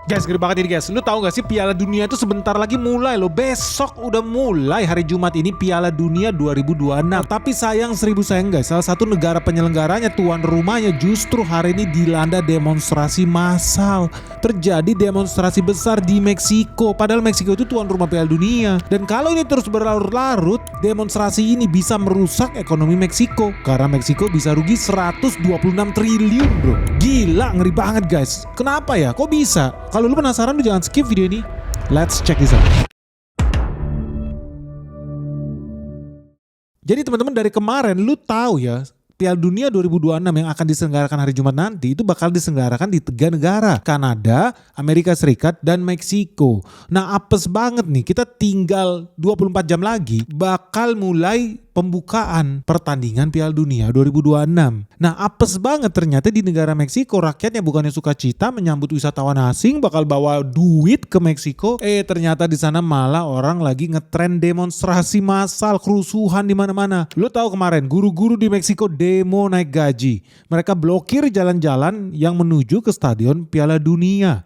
Guys, gede banget ini guys. Lu tahu gak sih Piala Dunia itu sebentar lagi mulai loh. Besok udah mulai hari Jumat ini Piala Dunia 2026. Tapi sayang guys, salah satu negara penyelenggaranya, tuan rumahnya, justru hari ini dilanda demonstrasi massal. Terjadi demonstrasi besar di Meksiko. Padahal Meksiko itu tuan rumah Piala Dunia. Dan kalau ini terus berlarut-larut, demonstrasi ini bisa merusak ekonomi Meksiko. Karena Meksiko bisa rugi 126 triliun bro. Gila, ngeri banget guys. Kenapa ya? Kok bisa? Kalau lu penasaran, lu jangan skip video ini. Let's check this out. Jadi teman-teman, dari kemarin lu tahu ya, Piala Dunia 2026 yang akan diselenggarakan hari Jumat nanti itu bakal diselenggarakan di 3 negara. Kanada, Amerika Serikat, dan Meksiko. Nah, apes banget nih, kita tinggal 24 jam lagi bakal mulai pembukaan pertandingan Piala Dunia 2026. Nah, apes banget ternyata di negara Meksiko rakyatnya bukannya sukacita menyambut wisatawan asing bakal bawa duit ke Meksiko, ternyata di sana malah orang lagi ngetren demonstrasi massal, kerusuhan di mana-mana. Lu tahu kemarin guru-guru di Meksiko demo naik gaji. Mereka blokir jalan-jalan yang menuju ke stadion Piala Dunia.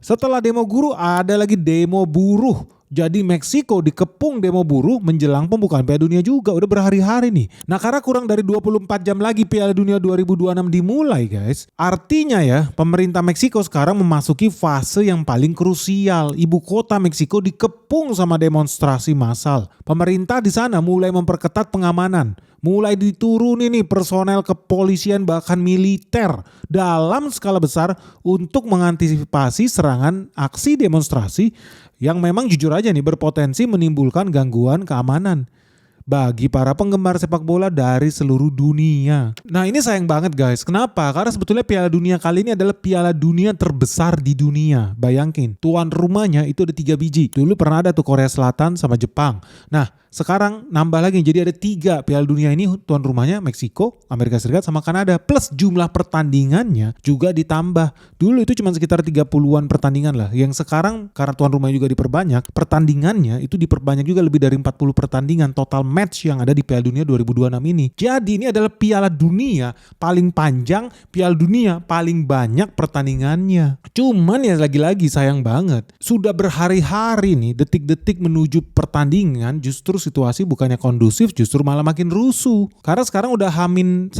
Setelah demo guru ada lagi demo buruh. Jadi Meksiko dikepung demo buruh menjelang pembukaan Piala Dunia juga. Udah berhari-hari nih. Nah, karena kurang dari 24 jam lagi Piala Dunia 2026 dimulai guys. Artinya ya, pemerintah Meksiko sekarang memasuki fase yang paling krusial. Ibu kota Meksiko dikepung sama demonstrasi massal. Pemerintah di sana mulai memperketat pengamanan. Mulai diturunin nih personel kepolisian bahkan militer dalam skala besar untuk mengantisipasi serangan aksi demonstrasi yang memang jujur aja nih berpotensi menimbulkan gangguan keamanan bagi para penggemar sepak bola dari seluruh dunia. Nah, ini sayang banget guys. Kenapa? Karena sebetulnya Piala Dunia kali ini adalah Piala Dunia terbesar di dunia. Bayangin, tuan rumahnya itu ada 3 biji. Dulu pernah ada tuh Korea Selatan sama Jepang. Nah, sekarang nambah lagi, jadi ada 3 Piala Dunia ini tuan rumahnya Meksiko, Amerika Serikat sama Kanada. Plus jumlah pertandingannya juga ditambah. Dulu itu cuma sekitar 30-an pertandingan lah. Yang sekarang karena tuan rumahnya juga diperbanyak, pertandingannya itu diperbanyak juga lebih dari 40 pertandingan total match yang ada di Piala Dunia 2026 ini. Jadi ini adalah Piala Dunia paling panjang, Piala Dunia paling banyak pertandingannya. Cuman ya lagi-lagi sayang banget. Sudah berhari-hari nih, detik-detik menuju pertandingan justru situasi bukannya kondusif, justru malah makin rusuh. Karena sekarang udah H-1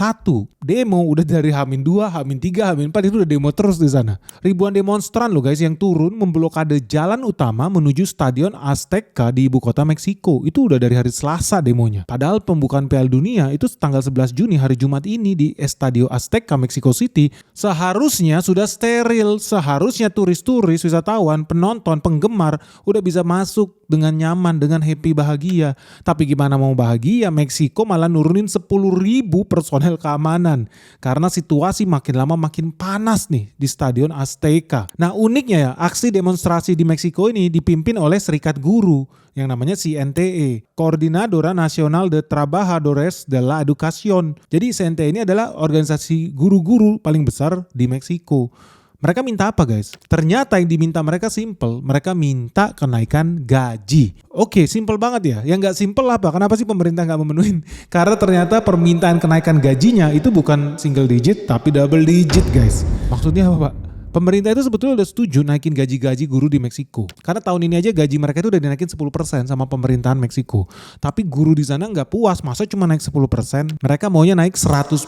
demo, udah dari H-2, H-3, H-4 itu udah demo terus di sana. Ribuan demonstran loh guys yang turun memblokade jalan utama menuju Stadion Azteca di ibu kota Meksiko. Itu udah dari hari Selasa demonya. Padahal pembukaan Piala Dunia itu tanggal 11 Juni hari Jumat ini di Estadio Azteca Mexico City. Seharusnya sudah steril, seharusnya turis-turis, wisatawan, penonton, penggemar udah bisa masuk dengan nyaman, dengan happy, bahagia. Tapi gimana mau bahagia, Meksiko malah nurunin 10.000 personel keamanan. Karena situasi makin lama makin panas nih di Stadion Azteca. Nah, uniknya ya, aksi demonstrasi di Meksiko ini dipimpin oleh serikat guru yang namanya CNTE, Coordinadora Nacional de Trabajadores de la Educación. Jadi CNTE ini adalah organisasi guru-guru paling besar di Meksiko. Mereka minta apa guys? Ternyata yang diminta mereka simple. Mereka minta kenaikan gaji. Oke, simple banget ya. Yang gak simple apa? Kenapa sih pemerintah gak memenuhin? Karena ternyata permintaan kenaikan gajinya itu bukan single digit tapi double digit guys. Maksudnya apa pak? Pemerintah itu sebetulnya udah setuju naikin gaji-gaji guru di Meksiko. Karena tahun ini aja gaji mereka itu udah dinaikin 10% sama pemerintahan Meksiko. Tapi guru di sana nggak puas, masa cuma naik 10%? Mereka maunya naik 100%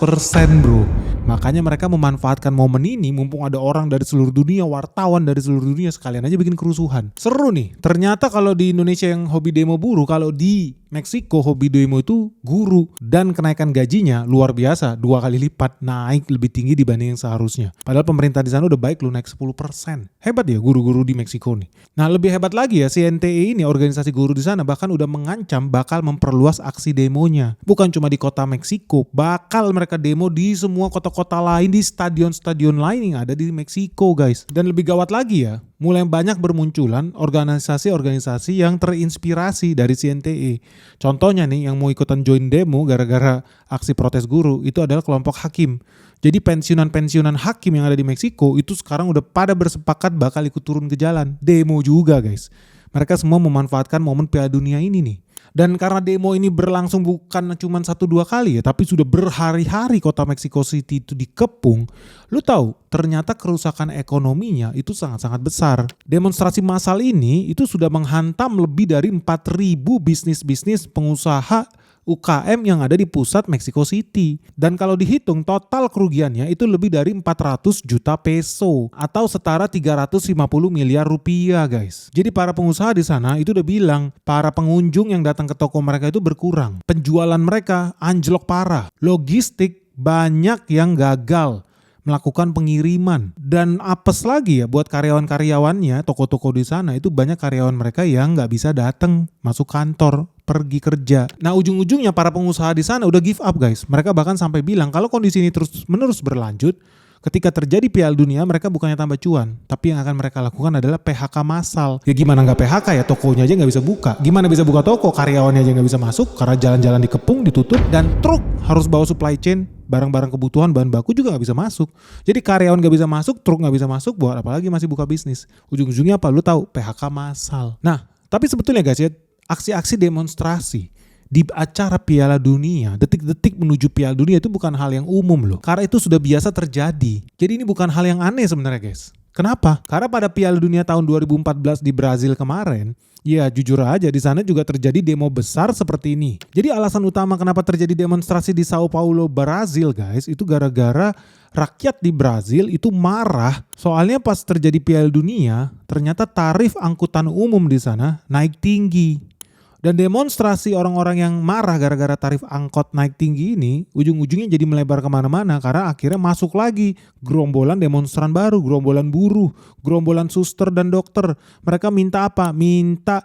bro. Makanya mereka memanfaatkan momen ini mumpung ada orang dari seluruh dunia, wartawan dari seluruh dunia, sekalian aja bikin kerusuhan. Seru nih, ternyata kalau di Indonesia yang hobi demo buruh, kalau di Meksiko hobi demo itu guru, dan kenaikan gajinya luar biasa, 2 kali lipat, naik lebih tinggi dibanding yang seharusnya. Padahal pemerintah di sana udah baik lu naik 10%. Hebat ya guru-guru di Meksiko nih. Nah, lebih hebat lagi ya, CNTE ini organisasi guru di sana bahkan udah mengancam bakal memperluas aksi demonya. Bukan cuma di kota Meksiko, bakal mereka demo di semua kota-kota lain, di stadion-stadion lain yang ada di Meksiko guys. Dan lebih gawat lagi ya, mulai banyak bermunculan organisasi-organisasi yang terinspirasi dari CNTE. Contohnya nih, yang mau ikutan join demo gara-gara aksi protes guru itu adalah kelompok hakim. Jadi pensiunan-pensiunan hakim yang ada di Meksiko itu sekarang udah pada bersepakat bakal ikut turun ke jalan. Demo juga guys. Mereka semua memanfaatkan momen Piala Dunia ini nih. Dan karena demo ini berlangsung bukan cuma 1-2 kali ya, tapi sudah berhari-hari kota Mexico City itu dikepung. Lu tahu, ternyata kerusakan ekonominya itu sangat-sangat besar. Demonstrasi massal ini itu sudah menghantam lebih dari 4.000 bisnis-bisnis pengusaha UKM yang ada di pusat Mexico City. Dan kalau dihitung total kerugiannya itu lebih dari 400 juta peso atau setara 350 miliar rupiah guys. Jadi para pengusaha di sana itu udah bilang para pengunjung yang datang ke toko mereka itu berkurang. Penjualan mereka anjlok parah. Logistik banyak yang gagal melakukan pengiriman. Dan apes lagi ya buat karyawan-karyawannya, toko-toko di sana itu banyak karyawan mereka yang nggak bisa datang masuk kantor, pergi kerja. Nah ujung-ujungnya para pengusaha di sana udah give up guys. Mereka bahkan sampai bilang kalau kondisi ini terus menerus berlanjut, ketika terjadi Piala Dunia mereka bukannya tambah cuan, tapi yang akan mereka lakukan adalah PHK massal. Ya gimana nggak PHK ya, tokonya aja nggak bisa buka. Gimana bisa buka toko, karyawannya aja nggak bisa masuk karena jalan-jalan dikepung, ditutup, dan truk harus bawa supply chain, barang-barang kebutuhan, bahan baku juga nggak bisa masuk. Jadi karyawan nggak bisa masuk, truk nggak bisa masuk, buat apalagi masih buka bisnis. Ujung-ujungnya apa? Lu tahu, PHK massal. Nah, tapi sebetulnya guys ya, aksi-aksi demonstrasi di acara Piala Dunia, detik-detik menuju Piala Dunia itu bukan hal yang umum loh. Karena itu sudah biasa terjadi. Jadi ini bukan hal yang aneh sebenarnya guys. Kenapa? Karena pada Piala Dunia tahun 2014 di Brazil kemarin, ya jujur aja di sana juga terjadi demo besar seperti ini. Jadi alasan utama kenapa terjadi demonstrasi di Sao Paulo, Brazil guys, itu gara-gara rakyat di Brazil itu marah. Soalnya pas terjadi Piala Dunia, ternyata tarif angkutan umum di sana naik tinggi. Dan demonstrasi orang-orang yang marah gara-gara tarif angkot naik tinggi ini ujung-ujungnya jadi melebar kemana-mana karena akhirnya masuk lagi gerombolan demonstran baru, gerombolan buruh, gerombolan suster dan dokter. Mereka minta apa? Minta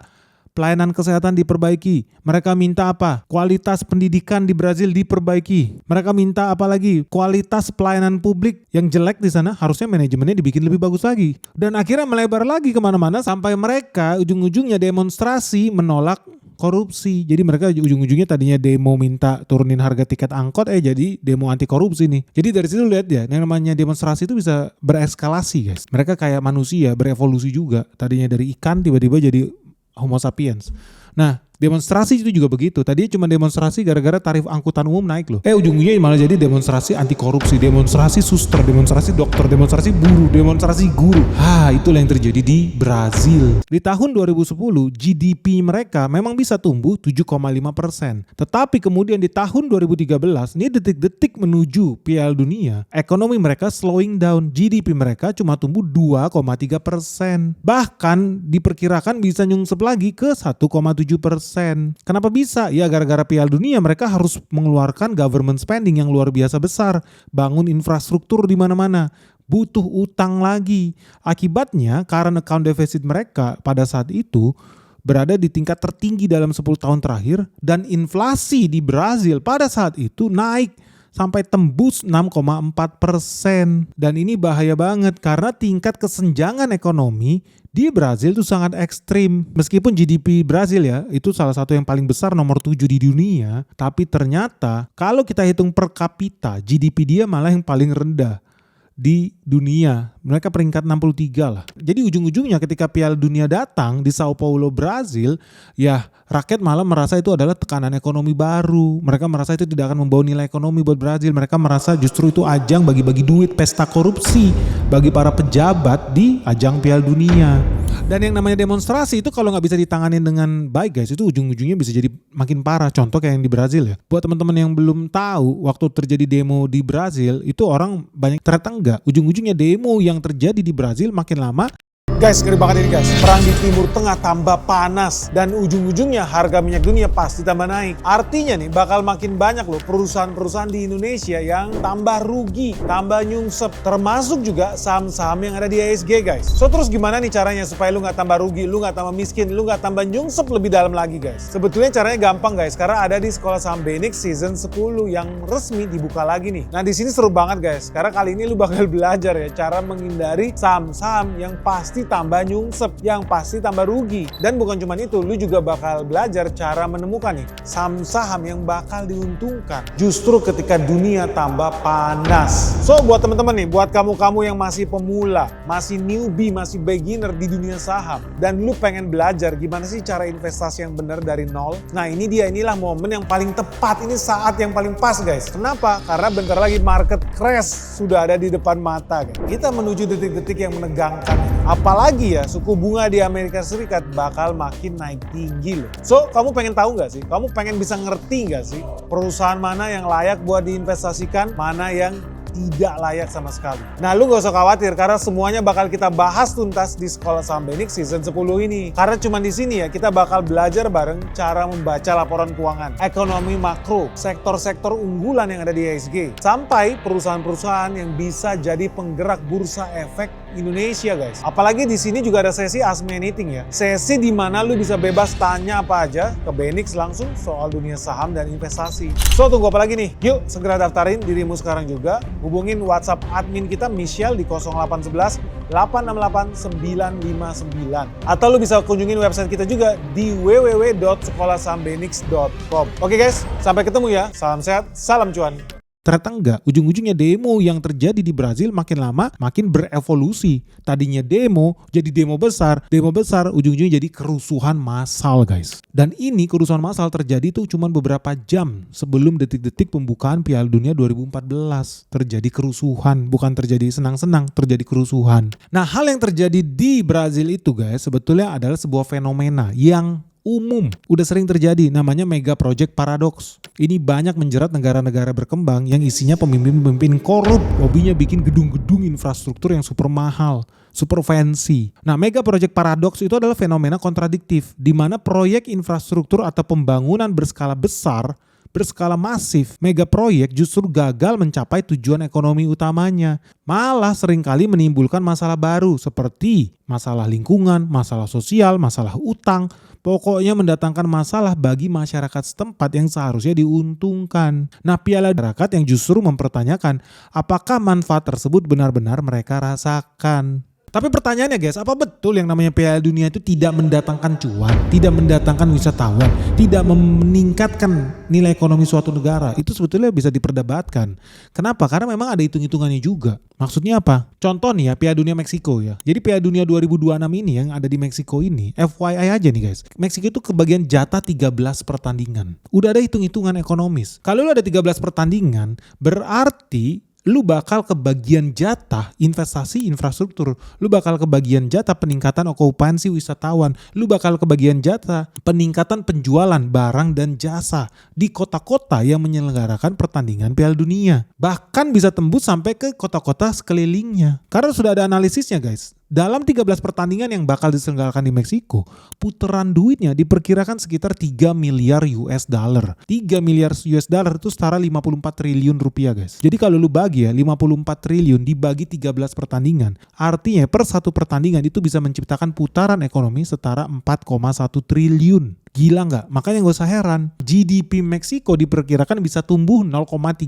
pelayanan kesehatan diperbaiki. Mereka minta apa? Kualitas pendidikan di Brazil diperbaiki. Mereka minta apa lagi? Kualitas pelayanan publik yang jelek di sana harusnya manajemennya dibikin lebih bagus lagi. Dan akhirnya melebar lagi kemana-mana sampai mereka ujung-ujungnya demonstrasi menolak korupsi. Jadi mereka ujung-ujungnya tadinya demo minta turunin harga tiket angkot, jadi demo anti korupsi nih. Jadi dari situ lihat ya, yang namanya demonstrasi itu bisa bereskalasi guys. Mereka kayak manusia, berevolusi juga. Tadinya dari ikan tiba-tiba jadi Homo sapiens. Nah, demonstrasi itu juga begitu. Tadinya cuma demonstrasi gara-gara tarif angkutan umum naik loh. Ujung-ujungnya malah jadi demonstrasi anti korupsi, demonstrasi suster, demonstrasi dokter, demonstrasi buruh, demonstrasi guru. Itulah yang terjadi di Brazil. Di tahun 2010 GDP mereka memang bisa tumbuh 7,5%. Tetapi kemudian di tahun 2013, ini detik-detik menuju Piala Dunia, ekonomi mereka slowing down. GDP mereka cuma tumbuh 2,3%. Bahkan diperkirakan bisa nyungsep lagi ke 1,7%. Kenapa bisa? Ya gara-gara Piala Dunia mereka harus mengeluarkan government spending yang luar biasa besar, bangun infrastruktur di mana-mana, butuh utang lagi. Akibatnya current account deficit mereka pada saat itu berada di tingkat tertinggi dalam 10 tahun terakhir dan inflasi di Brazil pada saat itu naik sampai tembus 6,4%. Dan ini bahaya banget karena tingkat kesenjangan ekonomi di Brazil itu sangat ekstrim. Meskipun GDP Brazil ya itu salah satu yang paling besar, nomor 7 di dunia, tapi ternyata kalau kita hitung per kapita GDP dia malah yang paling rendah di dunia. Mereka peringkat 63 lah. Jadi ujung-ujungnya ketika Piala Dunia datang di Sao Paulo, Brazil, ya rakyat malah merasa itu adalah tekanan ekonomi baru. Mereka merasa itu tidak akan membawa nilai ekonomi buat Brazil. Mereka merasa justru itu ajang bagi-bagi duit, pesta korupsi bagi para pejabat di ajang Piala Dunia. Dan yang namanya demonstrasi itu kalau nggak bisa ditanganin dengan baik guys, itu ujung-ujungnya bisa jadi makin parah. Contoh kayak yang di Brazil ya. Buat teman-teman yang belum tahu, waktu terjadi demo di Brazil itu orang banyak ternyata enggak. Ujung-ujungnya demo yang terjadi di Brazil makin lama. Guys, ngeri banget ini guys. Perang di Timur Tengah tambah panas dan ujung-ujungnya harga minyak dunia pasti tambah naik. Artinya nih bakal makin banyak loh perusahaan-perusahaan di Indonesia yang tambah rugi, tambah nyungsep. Termasuk juga saham-saham yang ada di IHSG guys. So terus gimana nih caranya supaya lu gak tambah rugi, lu gak tambah miskin, lu gak tambah nyungsep lebih dalam lagi guys? Sebetulnya caranya gampang guys, karena ada di Sekolah Saham Benix season 10 yang resmi dibuka lagi nih. Nah di sini seru banget guys, karena kali ini lu bakal belajar ya cara menghindari saham-saham yang pasti pasti tambah nyungsep, yang pasti tambah rugi. Dan bukan cuma itu, lu juga bakal belajar cara menemukan nih saham-saham yang bakal diuntungkan justru ketika dunia tambah panas. So buat teman-teman nih, buat kamu-kamu yang masih pemula, masih newbie, masih beginner di dunia saham, dan lu pengen belajar gimana sih cara investasi yang benar dari nol. Nah inilah momen yang paling tepat, ini saat yang paling pas guys. Kenapa? Karena bentar lagi market crash sudah ada di depan mata guys. Kita menuju detik-detik yang menegangkan. Apalagi ya suku bunga di Amerika Serikat bakal makin naik tinggi loh. So kamu pengen tahu nggak sih? Kamu pengen bisa ngerti nggak sih perusahaan mana yang layak buat diinvestasikan, mana yang tidak layak sama sekali. Nah lu gak usah khawatir karena semuanya bakal kita bahas tuntas di Sekolah Saham Benix season 10 ini. Karena cuma di sini ya kita bakal belajar bareng cara membaca laporan keuangan, ekonomi makro, sektor-sektor unggulan yang ada di IHSG, sampai perusahaan-perusahaan yang bisa jadi penggerak bursa efek Indonesia guys. Apalagi di sini juga ada sesi Ask Me Anything ya. Sesi di mana lu bisa bebas tanya apa aja ke Benix langsung soal dunia saham dan investasi. So tunggu apa lagi nih? Yuk segera daftarin dirimu sekarang juga. Hubungin WhatsApp admin kita Michelle di 0811 868 959. Atau lu bisa kunjungin website kita juga di www.sekolahsahambenix.com. Oke guys, sampai ketemu ya. Salam sehat, salam cuan. Ternyata enggak, ujung-ujungnya demo yang terjadi di Brazil makin lama makin berevolusi. Tadinya demo jadi demo besar ujung-ujungnya jadi kerusuhan massal guys. Dan ini kerusuhan massal terjadi tuh cuma beberapa jam sebelum detik-detik pembukaan Piala Dunia 2014. Terjadi kerusuhan, bukan terjadi senang-senang, terjadi kerusuhan. Nah hal yang terjadi di Brazil itu guys sebetulnya adalah sebuah fenomena yang umum, udah sering terjadi, namanya mega project paradox. Ini banyak menjerat negara-negara berkembang yang isinya pemimpin-pemimpin korup, hobinya bikin gedung-gedung infrastruktur yang super mahal, super fancy. Nah, mega project paradox itu adalah fenomena kontradiktif, di mana proyek infrastruktur atau pembangunan berskala besar, berskala masif, mega proyek justru gagal mencapai tujuan ekonomi utamanya. Malah seringkali menimbulkan masalah baru seperti masalah lingkungan, masalah sosial, masalah utang. Pokoknya mendatangkan masalah bagi masyarakat setempat yang seharusnya diuntungkan. Nah, Piala masyarakat yang justru mempertanyakan apakah manfaat tersebut benar-benar mereka rasakan. Tapi pertanyaannya guys, apa betul yang namanya Piala Dunia itu tidak mendatangkan cuan, tidak mendatangkan wisatawan, tidak meningkatkan nilai ekonomi suatu negara? Itu sebetulnya bisa diperdebatkan. Kenapa? Karena memang ada hitung-hitungannya juga. Maksudnya apa? Contoh nih ya, Piala Dunia Meksiko ya. Jadi Piala Dunia 2026 ini yang ada di Meksiko ini, FYI aja nih guys. Meksiko itu kebagian jatah 13 pertandingan. Udah ada hitung-hitungan ekonomis. Kalau lu ada 13 pertandingan, berarti lu bakal kebagian jatah investasi infrastruktur, lu bakal kebagian jatah peningkatan okupansi wisatawan, lu bakal kebagian jatah peningkatan penjualan barang dan jasa di kota-kota yang menyelenggarakan pertandingan Piala Dunia. Bahkan bisa tembus sampai ke kota-kota sekelilingnya. Karena sudah ada analisisnya guys. Dalam 13 pertandingan yang bakal diselenggarakan di Meksiko, putaran duitnya diperkirakan sekitar 3 miliar US dollar. 3 miliar US dollar itu setara 54 triliun rupiah guys. Jadi kalau lu bagi ya 54 triliun dibagi 13 pertandingan, artinya per satu pertandingan itu bisa menciptakan putaran ekonomi setara 4,1 triliun. Gila nggak? Makanya gak usah heran. GDP Meksiko diperkirakan bisa tumbuh 0,13%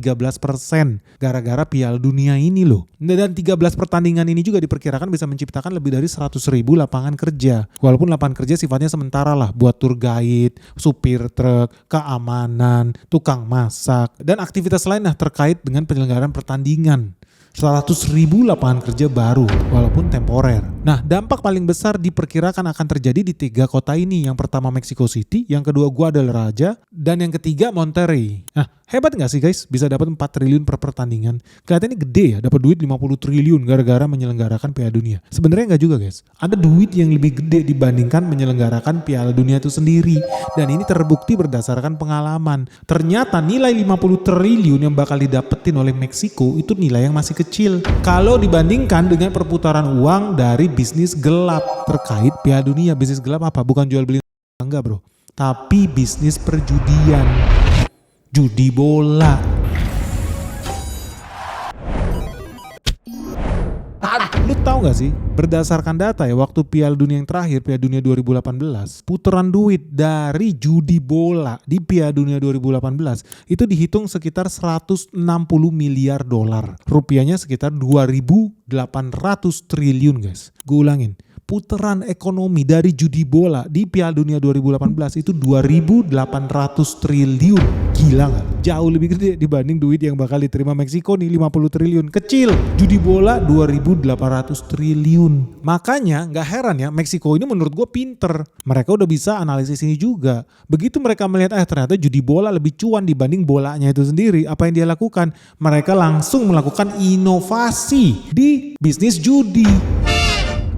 gara-gara Piala Dunia ini loh. Dan 13 pertandingan ini juga diperkirakan bisa menciptakan lebih dari 100.000 lapangan kerja. Walaupun lapangan kerja sifatnya sementara lah buat tour guide, supir truk, keamanan, tukang masak, dan aktivitas lain terkait dengan penyelenggaraan pertandingan. 100.000 lapangan kerja baru walaupun temporer. Nah, dampak paling besar diperkirakan akan terjadi di 3 kota ini. Yang pertama Mexico City, yang kedua Guadalajara, dan yang ketiga Monterrey. Nah, hebat gak sih guys bisa dapat 4 triliun per pertandingan? Kelihatannya gede ya, dapat duit 50 triliun gara-gara menyelenggarakan Piala Dunia. Sebenarnya enggak juga guys. Ada duit yang lebih gede dibandingkan menyelenggarakan Piala Dunia itu sendiri. Dan ini terbukti berdasarkan pengalaman. Ternyata nilai 50 triliun yang bakal didapetin oleh Meksiko itu nilai yang masih kecil kalau dibandingkan dengan perputaran uang dari bisnis gelap terkait Piala Dunia. Bisnis gelap apa? Bukan jual beli enggak bro, tapi bisnis perjudian, judi bola. Lu tahu gak sih, berdasarkan data ya, waktu Piala Dunia yang terakhir, Piala Dunia 2018, putaran duit dari judi bola di Piala Dunia 2018 itu dihitung sekitar 160 miliar dolar. Rupiahnya sekitar 2.800 triliun guys. Gue ulangin, putaran ekonomi dari judi bola di Piala Dunia 2018 itu 2.800 triliun. Gila gak? Jauh lebih gede dibanding duit yang bakal diterima Meksiko nih 50 triliun. Kecil. Judi bola 2.800 triliun. Makanya gak heran ya Meksiko ini menurut gue pinter. Mereka udah bisa analisis ini juga. Begitu mereka melihat ternyata judi bola lebih cuan dibanding bolanya itu sendiri. Apa yang dia lakukan? Mereka langsung melakukan inovasi di bisnis judi.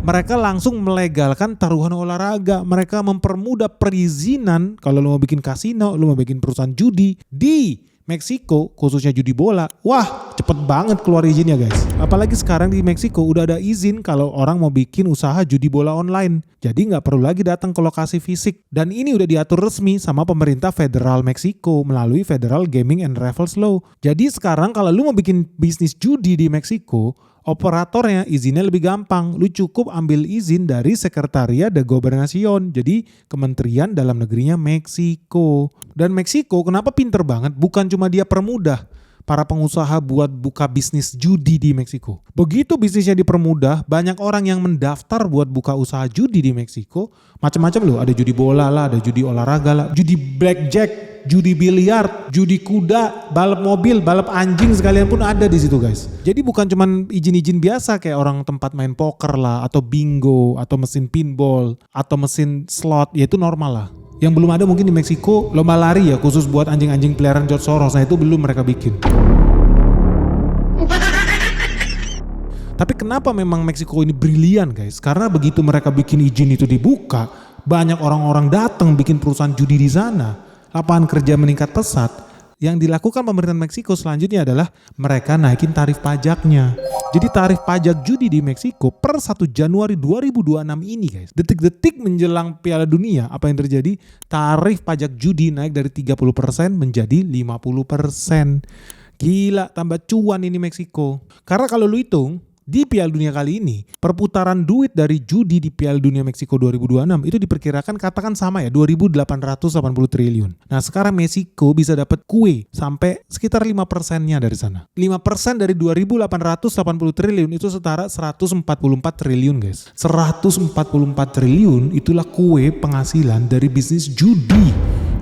Mereka langsung melegalkan taruhan olahraga. Mereka mempermudah perizinan. Kalau lo mau bikin kasino, lo mau bikin perusahaan judi di Meksiko, khususnya judi bola. Wah, cepet banget keluar izinnya guys. Apalagi sekarang di Meksiko udah ada izin kalau orang mau bikin usaha judi bola online. Jadi nggak perlu lagi datang ke lokasi fisik. Dan ini udah diatur resmi sama pemerintah federal Meksiko melalui Federal Gaming and Raffles Law. Jadi sekarang kalau lu mau bikin bisnis judi di Meksiko, operatornya izinnya lebih gampang. Lu cukup ambil izin dari Secretaría de Gobernación. Jadi Kementerian Dalam Negerinya Meksiko. Dan Meksiko kenapa pinter banget? Bukan cuma dia permudah para pengusaha buat buka bisnis judi di Meksiko. Begitu bisnisnya dipermudah, banyak orang yang mendaftar buat buka usaha judi di Meksiko. Macam-macam loh, ada judi bola lah, ada judi olahraga lah, judi blackjack, judi biliar, judi kuda, balap mobil, balap anjing sekalian pun ada di situ guys. Jadi bukan cuman izin-izin biasa kayak orang tempat main poker lah, atau bingo, atau mesin pinball, atau mesin slot, ya itu normal lah. Yang belum ada mungkin di Meksiko lomba lari ya khusus buat anjing-anjing peliharaan George Soros. Nah itu belum mereka bikin. Tapi kenapa memang Meksiko ini brilian guys? Karena begitu mereka bikin izin itu dibuka, banyak orang-orang datang bikin perusahaan judi di sana. Lapangan kerja meningkat pesat. Yang dilakukan pemerintah Meksiko selanjutnya adalah mereka naikin tarif pajaknya. Jadi tarif pajak judi di Meksiko per 1 Januari 2026 ini guys. Detik-detik menjelang Piala Dunia, apa yang terjadi? Tarif pajak judi naik dari 30% menjadi 50%. Gila, tambah cuan ini Meksiko. Karena kalau lu hitung, di Piala Dunia kali ini, perputaran duit dari judi di Piala Dunia Meksiko 2026 itu diperkirakan katakan sama ya 2.880 triliun. Nah sekarang Meksiko bisa dapat kue sampai sekitar 5%-nya dari sana. 5% dari 2.880 triliun itu setara 144 triliun guys. 144 triliun itulah kue penghasilan dari bisnis judi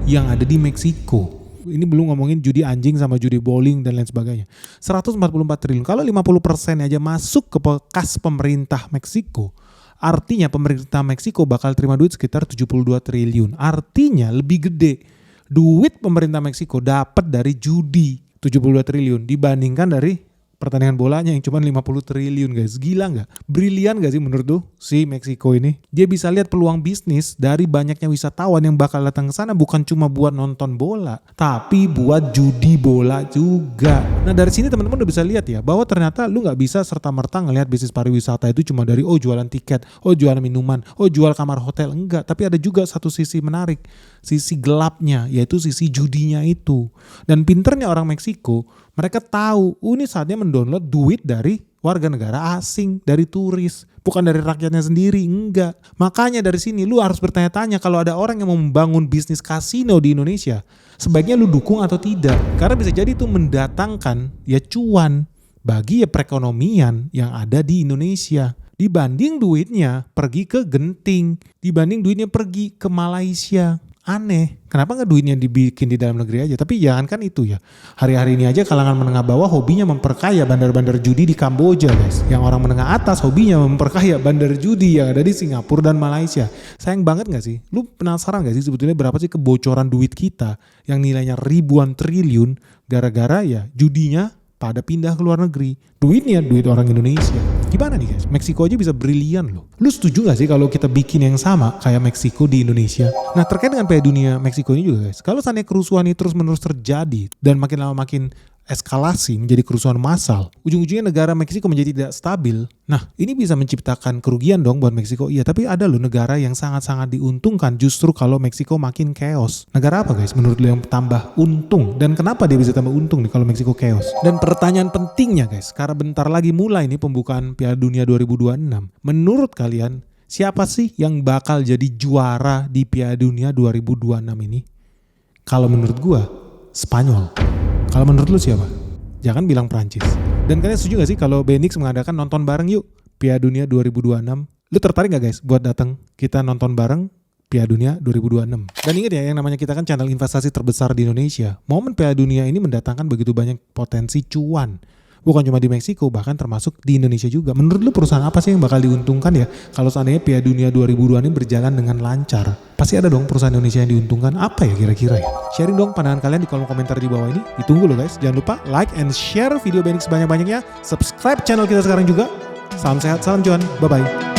yang ada di Meksiko. Ini belum ngomongin judi anjing sama judi bowling dan lain sebagainya. 144 triliun. Kalau 50% aja masuk ke kas pemerintah Meksiko, artinya pemerintah Meksiko bakal terima duit sekitar 72 triliun. Artinya lebih gede duit pemerintah Meksiko dapat dari judi 72 triliun dibandingkan dari pertandingan bolanya yang cuma 50 triliun guys. Gila gak? Brilian gak sih menurut tuh si Meksiko ini? Dia bisa lihat peluang bisnis dari banyaknya wisatawan yang bakal datang ke sana bukan cuma buat nonton bola, tapi buat judi bola juga. Nah dari sini teman-teman udah bisa lihat ya bahwa ternyata lu gak bisa serta-merta ngelihat bisnis pariwisata itu cuma dari jualan tiket, jualan minuman, jual kamar hotel. Enggak, tapi ada juga satu sisi menarik, sisi gelapnya, yaitu sisi judinya itu. Dan pinternya orang Meksiko, mereka tahu, ini saatnya mendownload duit dari warga negara asing, dari turis, bukan dari rakyatnya sendiri, enggak. Makanya dari sini lu harus bertanya-tanya kalau ada orang yang mau membangun bisnis kasino di Indonesia, sebaiknya lu dukung atau tidak. Karena bisa jadi itu mendatangkan ya cuan bagi ya perekonomian yang ada di Indonesia. Dibanding duitnya pergi ke Genting, dibanding duitnya pergi ke Malaysia. Aneh, kenapa nggak duitnya dibikin di dalam negeri aja? Tapi jangan kan itu ya. Hari-hari ini aja kalangan menengah bawah hobinya memperkaya bandar-bandar judi di Kamboja guys. Yang orang menengah atas hobinya memperkaya bandar judi yang ada di Singapura dan Malaysia. Sayang banget gak sih? Lu penasaran gak sih sebetulnya berapa sih kebocoran duit kita yang nilainya ribuan triliun gara-gara ya judinya pada pindah ke luar negeri. Duitnya duit orang Indonesia. Gimana nih guys? Meksiko aja bisa brilian loh. Lu setuju gak sih kalau kita bikin yang sama kayak Meksiko di Indonesia? Nah terkait dengan Piala Dunia Meksiko ini juga guys, kalau seandainya kerusuhan ini terus menerus terjadi dan makin lama makin eskalasi menjadi kerusuhan massal, ujung-ujungnya negara Meksiko menjadi tidak stabil. Nah ini bisa menciptakan kerugian dong buat Meksiko. Iya, tapi ada loh negara yang sangat-sangat diuntungkan justru kalau Meksiko makin chaos. Negara apa guys menurut lo yang tambah untung? Dan kenapa dia bisa tambah untung nih kalau Meksiko chaos? Dan pertanyaan pentingnya guys, karena bentar lagi mulai nih pembukaan Piala Dunia 2026. Menurut kalian siapa sih yang bakal jadi juara di Piala Dunia 2026 ini? Kalau menurut gua Spanyol. Kalau menurut lu siapa? Jangan bilang Prancis. Dan kalian setuju gak sih kalau Benix mengadakan nonton bareng yuk Piala Dunia 2026 Lu tertarik gak guys buat datang kita nonton bareng Piala Dunia 2026? Dan ingat ya, yang namanya kita kan channel investasi terbesar di Indonesia. Momen Piala Dunia ini mendatangkan begitu banyak potensi cuan. Bukan cuma di Meksiko, bahkan termasuk di Indonesia juga. Menurut lu perusahaan apa sih yang bakal diuntungkan ya kalau seandainya Piala Dunia 2002 ini berjalan dengan lancar? Pasti ada dong perusahaan Indonesia yang diuntungkan. Apa ya kira-kira ya? Sharing dong pandangan kalian di kolom komentar di bawah ini. Ditunggu loh guys. Jangan lupa like and share video Benix sebanyak-banyaknya. Subscribe channel kita sekarang juga. Salam sehat, salam cuan. Bye-bye.